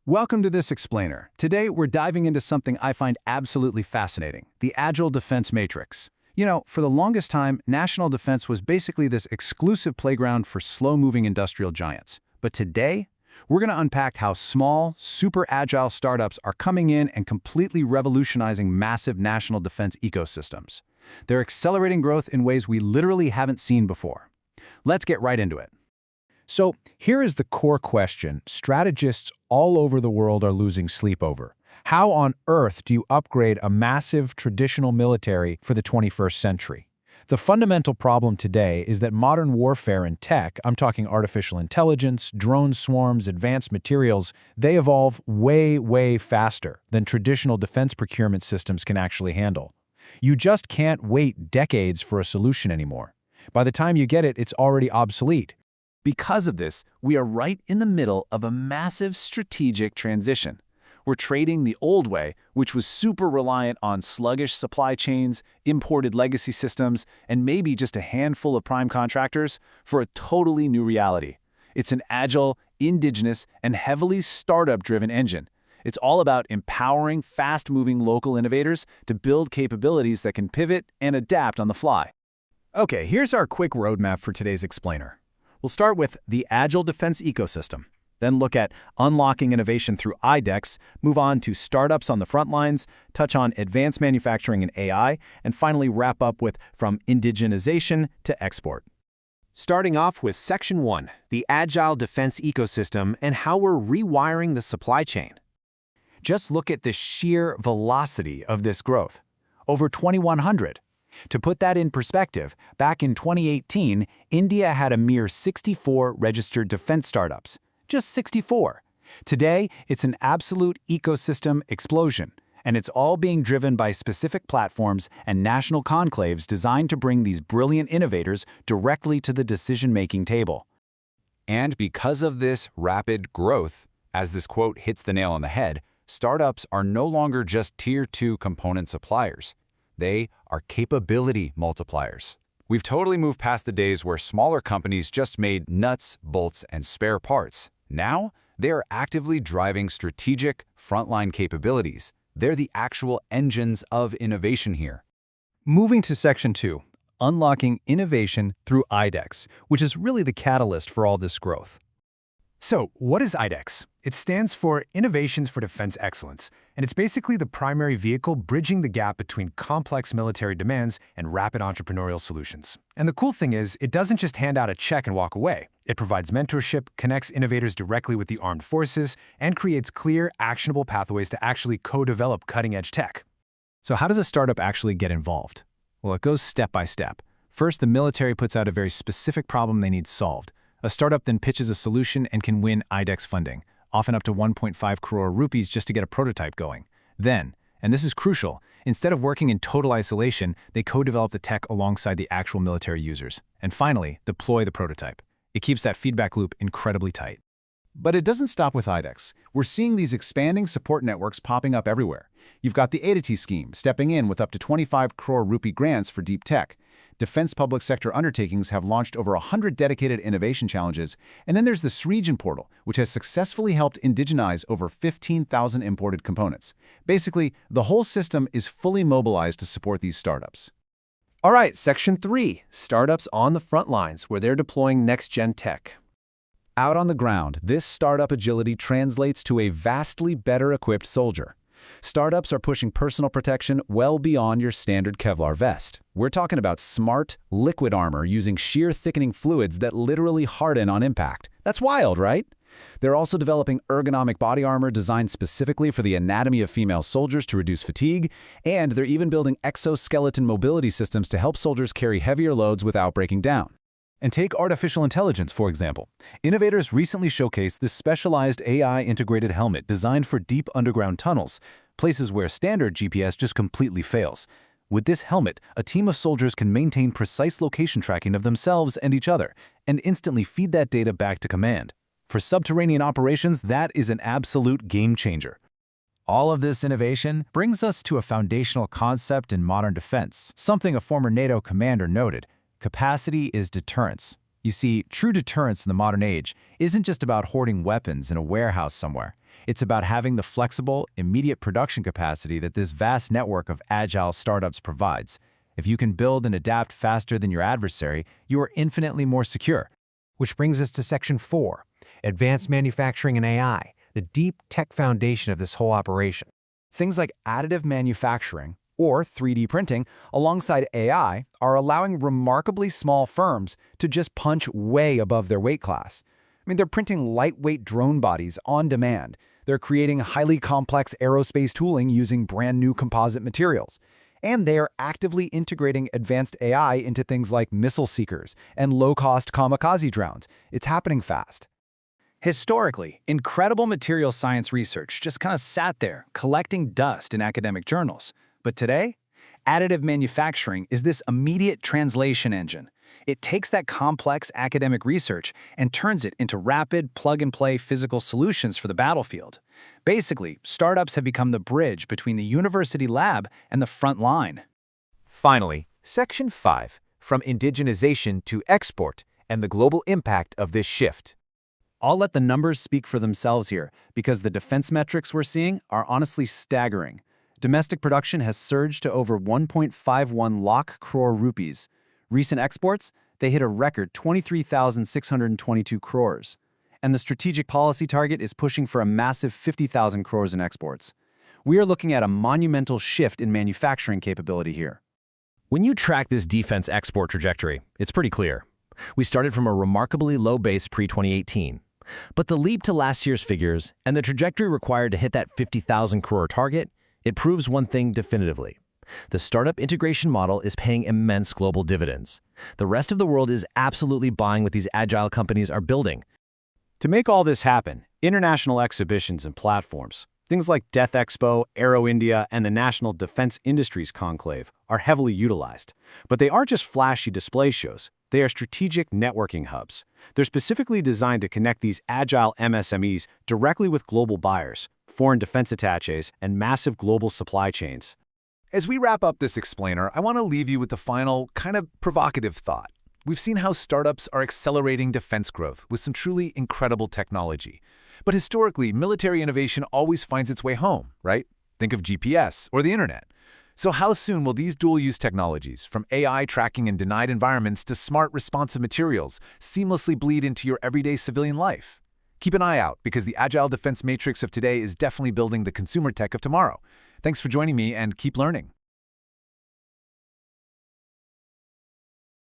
Welcome to this explainer. Today, we're diving into something I find absolutely fascinating, the Agile Defense Matrix. For the longest time, national defense was basically this exclusive playground for slow-moving industrial giants. But today, we're going to unpack how small, super agile startups are coming in and completely revolutionizing massive national defense ecosystems. They're accelerating growth in ways we literally haven't seen before. Let's get right into it. So here is the core question strategists all over the world are losing sleep over. How on earth do you upgrade a massive traditional military for the 21st century? The fundamental problem today is that modern warfare and tech, I'm talking artificial intelligence, drone swarms, advanced materials, they evolve way faster than traditional defense procurement systems can actually handle. You just can't wait decades for a solution anymore. By the time you get it, it's already obsolete. Because of this, we are right in the middle of a massive strategic transition. We're trading the old way, which was super reliant on sluggish supply chains, imported legacy systems, and maybe just a handful of prime contractors, for a totally new reality. It's an agile, indigenous, and heavily startup-driven engine. It's all about empowering fast-moving local innovators to build capabilities that can pivot and adapt on the fly. Okay, here's our quick roadmap for today's explainer. We'll start with the Agile Defense ecosystem, then look at unlocking innovation through iDEX, move on to startups on the front lines, touch on advanced manufacturing and AI, and finally wrap up with from indigenization to export. Starting off with Section 1, the Agile Defense Ecosystem and how we're rewiring the supply chain. Just look at the sheer velocity of this growth. Over 2,100. To put that in perspective, back in 2018, India had a mere 64 registered defense startups. Just 64. Today, it's an absolute ecosystem explosion, and it's all being driven by specific platforms and national conclaves designed to bring these brilliant innovators directly to the decision-making table. And because of this rapid growth, as this quote hits the nail on the head, startups are no longer just Tier 2 component suppliers. They are capability multipliers. We've totally moved past the days where smaller companies just made nuts, bolts, and spare parts. Now, they are actively driving strategic, frontline capabilities. They're the actual engines of innovation here. Moving to Section 2, unlocking innovation through iDEX, which is really the catalyst for all this growth. So, what is iDEX? It stands for Innovations for Defense Excellence, and it's basically the primary vehicle bridging the gap between complex military demands and rapid entrepreneurial solutions. And the cool thing is, it doesn't just hand out a check and walk away. It provides mentorship, connects innovators directly with the armed forces, and creates clear, actionable pathways to actually co-develop cutting-edge tech. So how does a startup actually get involved? Well, it goes step by step. First, the military puts out a very specific problem they need solved. A startup then pitches a solution and can win iDEX funding, often up to 1.5 crore rupees just to get a prototype going. Then, and this is crucial, instead of working in total isolation, they co-develop the tech alongside the actual military users. And finally, deploy the prototype. It keeps that feedback loop incredibly tight. But it doesn't stop with iDEX. We're seeing these expanding support networks popping up everywhere. You've got the ADITI scheme stepping in with up to 25 crore rupee grants for deep tech. Defense public sector undertakings have launched over 100 dedicated innovation challenges, and then there's this region portal, which has successfully helped indigenize over 15,000 imported components. Basically, the whole system is fully mobilized to support these startups. All right, Section 3, startups on the front lines where they're deploying next-gen tech. Out on the ground, this startup agility translates to a vastly better equipped soldier. Startups are pushing personal protection well beyond your standard Kevlar vest. We're talking about smart, liquid armor using shear thickening fluids that literally harden on impact. That's wild, right? They're also developing ergonomic body armor designed specifically for the anatomy of female soldiers to reduce fatigue, and they're even building exoskeleton mobility systems to help soldiers carry heavier loads without breaking down. And take artificial intelligence, for example. Innovators recently showcased this specialized AI-integrated helmet designed for deep underground tunnels, places where standard GPS just completely fails. With this helmet, a team of soldiers can maintain precise location tracking of themselves and each other, and instantly feed that data back to command. For subterranean operations, that is an absolute game changer. All of this innovation brings us to a foundational concept in modern defense, something a former NATO commander noted. Capacity is deterrence. You see, true deterrence in the modern age isn't just about hoarding weapons in a warehouse somewhere. It's about having the flexible, immediate production capacity that this vast network of agile startups provides. If you can build and adapt faster than your adversary, you are infinitely more secure. Which brings us to Section 4, Advanced Manufacturing and AI, the deep tech foundation of this whole operation. Things like additive manufacturing or 3D printing alongside AI are allowing remarkably small firms to just punch way above their weight class. I mean, they're printing lightweight drone bodies on demand. They're creating highly complex aerospace tooling using brand new composite materials. And they are actively integrating advanced AI into things like missile seekers and low-cost kamikaze drones. It's happening fast. Historically, incredible material science research just kind of sat there, collecting dust in academic journals. But today, additive manufacturing is this immediate translation engine. It takes that complex academic research and turns it into rapid, plug-and-play physical solutions for the battlefield. Basically, startups have become the bridge between the university lab and the front line. Finally, Section 5, from indigenization to export and the global impact of this shift. I'll let the numbers speak for themselves here, because the defense metrics we're seeing are honestly staggering. Domestic production has surged to over 1.51 lakh crore rupees. Recent exports, they hit a record 23,622 crores. And the strategic policy target is pushing for a massive 50,000 crores in exports. We are looking at a monumental shift in manufacturing capability here. When you track this defense export trajectory, it's pretty clear. We started from a remarkably low base pre-2018. But the leap to last year's figures and the trajectory required to hit that 50,000 crore target, it proves one thing definitively. The startup integration model is paying immense global dividends. The rest of the world is absolutely buying what these agile companies are building. To make all this happen, international exhibitions and platforms, things like Death Expo, Aero India, and the National Defense Industries Conclave are heavily utilized. But they aren't just flashy display shows. They are strategic networking hubs. They're specifically designed to connect these agile MSMEs directly with global buyers, foreign defense attaches, and massive global supply chains. As we wrap up this explainer, I want to leave you with the final, kind of provocative thought. We've seen how startups are accelerating defense growth with some truly incredible technology. But historically, military innovation always finds its way home, right? Think of GPS or the internet. So how soon will these dual-use technologies, from AI tracking in denied environments to smart responsive materials, seamlessly bleed into your everyday civilian life? Keep an eye out, because the Agile Defense Matrix of today is definitely building the consumer tech of tomorrow. Thanks for joining me, and keep learning.